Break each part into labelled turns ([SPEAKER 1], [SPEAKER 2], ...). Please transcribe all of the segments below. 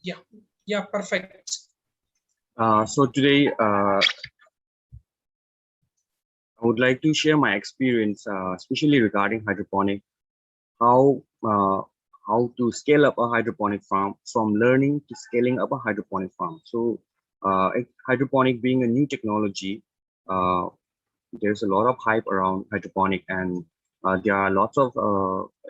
[SPEAKER 1] Yeah, yeah, perfect.
[SPEAKER 2] So today, I would like to share my experience, especially regarding hydroponic, how uh, how to scale up a hydroponic farm from learning to scaling up a hydroponic farm. So, hydroponic being a new technology, uh, there's a lot of hype around hydroponic, and there are lots of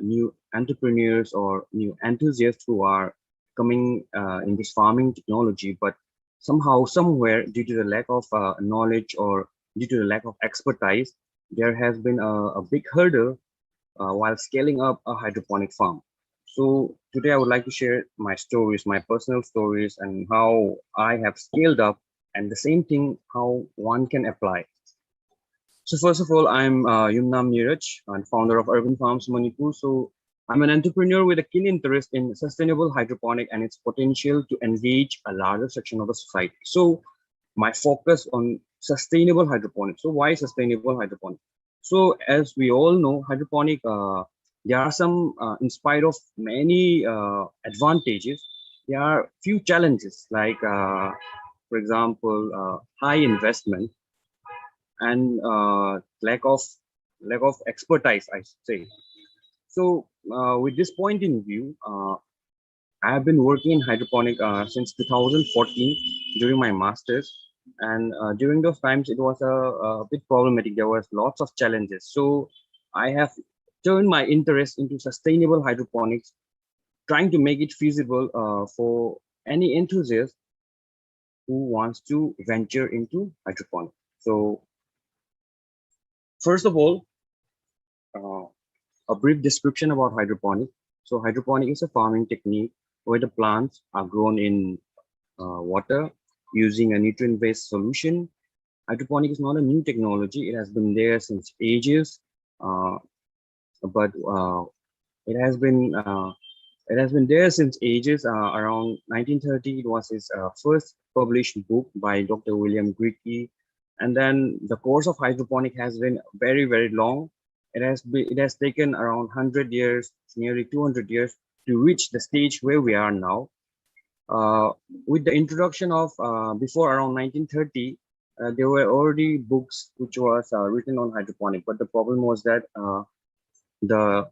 [SPEAKER 2] new entrepreneurs or new enthusiasts who are coming in this farming technology, but somehow somewhere due to the lack of knowledge or due to the lack of expertise, there has been a big hurdle while scaling up a hydroponic farm. So today I would like to share my stories, my personal stories, and how I have scaled up, and the same thing how one can apply. So first of all, I'm Yumnam Neeraj. I'm founder of Urban Farms Manipur. So I'm an entrepreneur with a keen interest in sustainable hydroponic and its potential to engage a larger section of the society. So my focus on sustainable hydroponics. So why sustainable hydroponic? So as we all know, hydroponic, there are some, in spite of many advantages, there are few challenges like, for example, high investment and lack of expertise, I should say. So with this point in view, I have been working in hydroponic since 2014 during my masters, and during those times it was a bit problematic. There was lots of challenges. So I have turned my interest into sustainable hydroponics, trying to make it feasible for any enthusiast who wants to venture into hydroponics. So first of all, uh, a brief description about hydroponic. So hydroponic is a farming technique where the plants are grown in water using a nutrient-based solution. Hydroponic is not a new technology. It has been there since ages, uh, but it has been uh, it has been there since ages. Around 1930, it was his first published book by Dr. William Greeke, and then the course of hydroponic has been very long. It has taken around 100 years, nearly 200 years, to reach the stage where we are now. Uh, with the introduction of before around 1930, there were already books which was written on hydroponic, but the problem was that the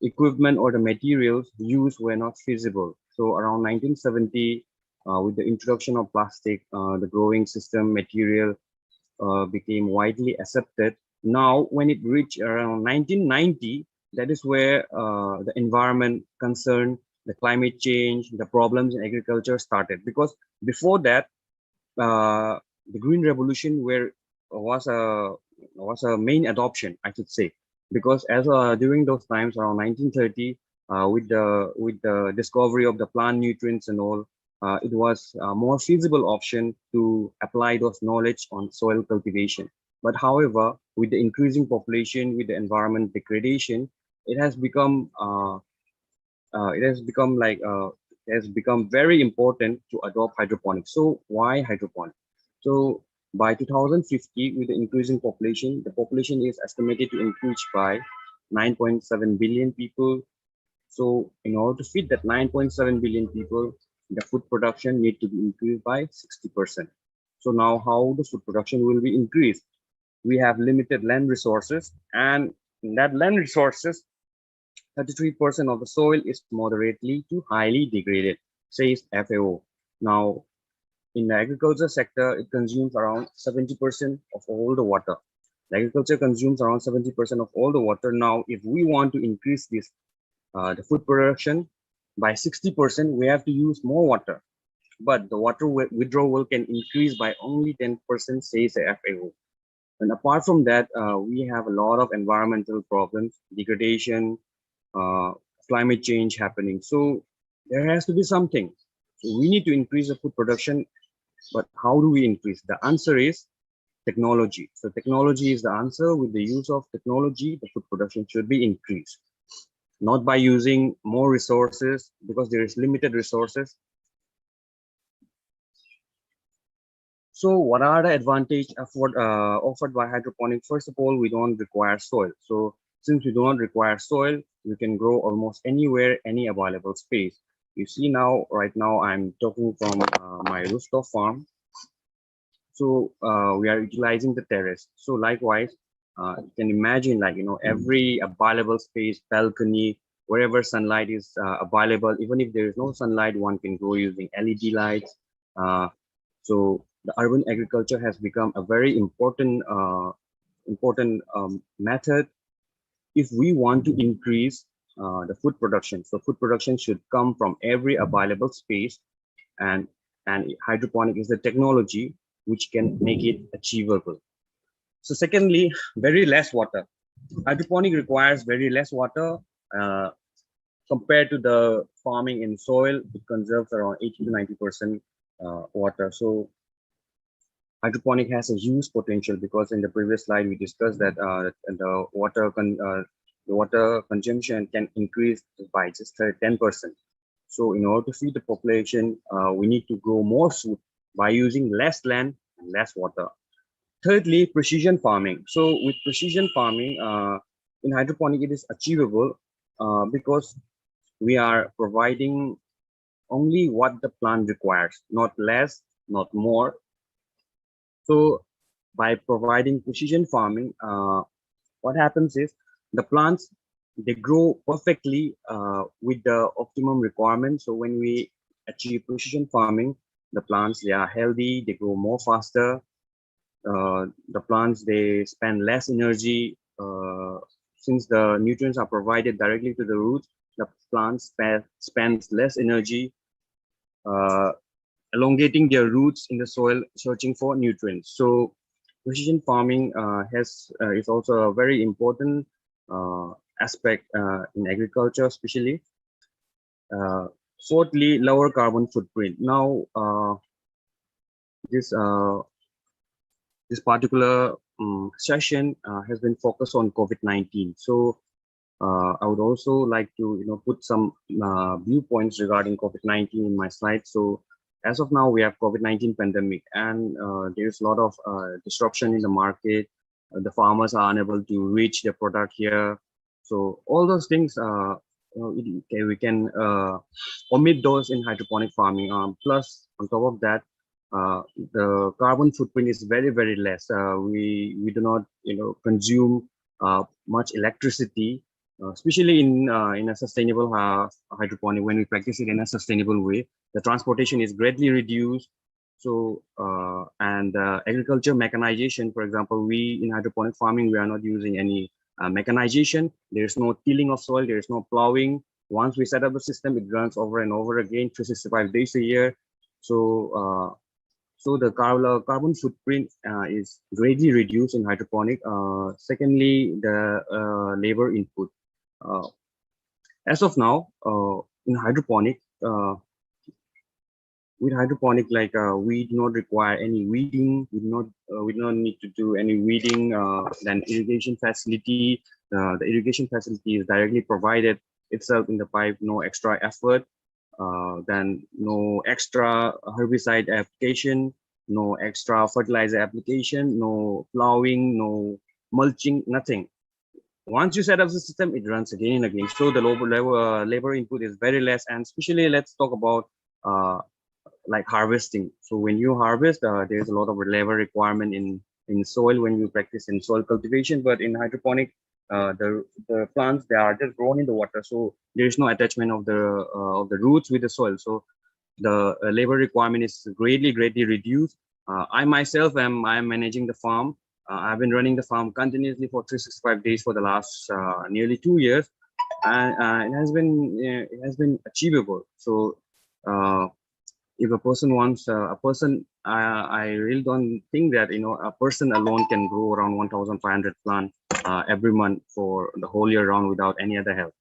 [SPEAKER 2] equipment or the materials used were not feasible. So around 1970, with the introduction of plastic, the growing system material became widely accepted. Now, when it reached around 1990, that is where the environment concern, the climate change, the problems in agriculture started. Because before that, the Green Revolution was a main adoption, I should say, because as during those times around 1930, with the discovery of the plant nutrients and all, it was a more feasible option to apply those knowledge on soil cultivation. But however, with the increasing population, with the environment degradation, it has become it has become like it has become very important to adopt hydroponics. So why hydroponics? So by 2050, with the increasing population, the population is estimated to increase by 9.7 billion people. So in order to feed that 9.7 billion people, the food production need to be increased by 60%. So now how the food production will be increased? We have limited land resources, and in that land resources, 33% of the soil is moderately to highly degraded, says FAO. Now, in the agriculture sector, it consumes around 70% of all the water. The agriculture consumes around 70% of all the water. Now, if we want to increase this, the food production by 60%, we have to use more water. But the water withdrawal can increase by only 10%, says the FAO. And apart from that, we have a lot of environmental problems, degradation, uh, climate change happening. So there has to be something. So we need to increase the food production, but how do we increase? The answer is technology. So technology is the answer. With the use of technology, the food production should be increased, not by using more resources, because there is limited resources. So what are the advantages offered by hydroponics? First of all, we don't require soil. So since we do not require soil, we can grow almost anywhere, any available space. You see now, right now, I'm talking from my rooftop farm. So we are utilizing the terrace. So likewise, you can imagine, like, every available space, balcony, wherever sunlight is available, even if there is no sunlight, one can grow using LED lights. So the urban agriculture has become a very important method if we want to increase the food production. So food production should come from every available space, and hydroponic is the technology which can make it achievable. So secondly, very less water. Hydroponic requires very less water uh, compared to the farming in soil. It conserves around 80 to 90% water. So hydroponic has a huge potential, because in the previous slide we discussed that the water consumption can increase by just 10%. So in order to feed the population, we need to grow more food by using less land and less water. Thirdly, precision farming. So with precision farming in hydroponic, it is achievable because we are providing only what the plant requires, not less, not more. So by providing precision farming, what happens is the plants, they grow perfectly with the optimum requirement. So when we achieve precision farming, the plants, they are healthy, they grow more faster. The plants, they spend less energy since the nutrients are provided directly to the roots. The plants spends less energy uh, elongating their roots in the soil, searching for nutrients. So precision farming is also a very important aspect in agriculture, especially. Fourthly, lower carbon footprint. Now, this this particular session has been focused on COVID-19. So I would also like to put some viewpoints regarding COVID-19 in my slide. So as of now, we have COVID-19 pandemic, and there's a lot of disruption in the market. The farmers are unable to reach their product here. So all those things, we can omit those in hydroponic farming. Plus, on top of that, the carbon footprint is very, very less. We do not consume much electricity, especially in a sustainable hydroponic. When we practice it in a sustainable way, the transportation is greatly reduced. So and agriculture mechanization, for example, we in hydroponic farming, we are not using any mechanization. There is no tilling of soil, there is no plowing. Once we set up the system, it runs over and over again 365 days a year. So so the carbon footprint is greatly reduced in hydroponic. Secondly, the labor input. As of now, in hydroponic, with hydroponic, like we do not require any weeding. We do not need to do any weeding. Then irrigation facility. The irrigation facility is directly provided itself in the pipe. No extra effort. Then no extra herbicide application, no extra fertilizer application, no plowing, no mulching, nothing. Once you set up the system, it runs again and again. So the labor input is very less. And especially, let's talk about like harvesting. So when you harvest, there's a lot of labor requirement in soil when you practice in soil cultivation. But in hydroponic, the plants, they are just grown in the water, so there is no attachment of the roots with the soil. So the labor requirement is greatly reduced. I myself am managing the farm. I've been running the farm continuously for 365 days for the last nearly 2 years, and it has been achievable. So if a person wants I really don't think that a person alone can grow around 1,500 plants every month for the whole year round without any other help.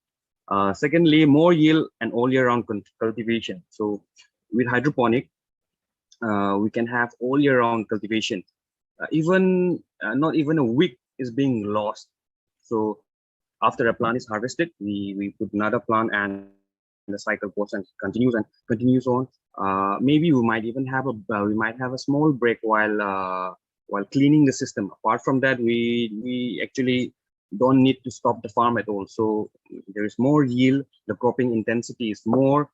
[SPEAKER 2] Secondly, more yield and all year round cultivation. So with hydroponic, we can have all year round cultivation. Even not even a week is being lost. So after a plant is harvested, we put another plant, and the cycle goes and continues on. Maybe we might even have a small break while cleaning the system. Apart from that, we actually don't need to stop the farm at all. So there is more yield, the cropping intensity is more,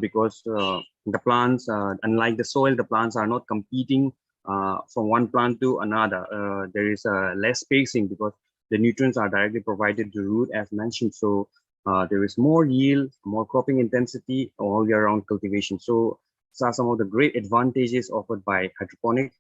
[SPEAKER 2] because the plants, unlike the soil, the plants are not competing from one plant to another. There is less spacing because the nutrients are directly provided to root as mentioned. So there is more yield, more cropping intensity all year round cultivation. So these are some of the great advantages offered by hydroponic.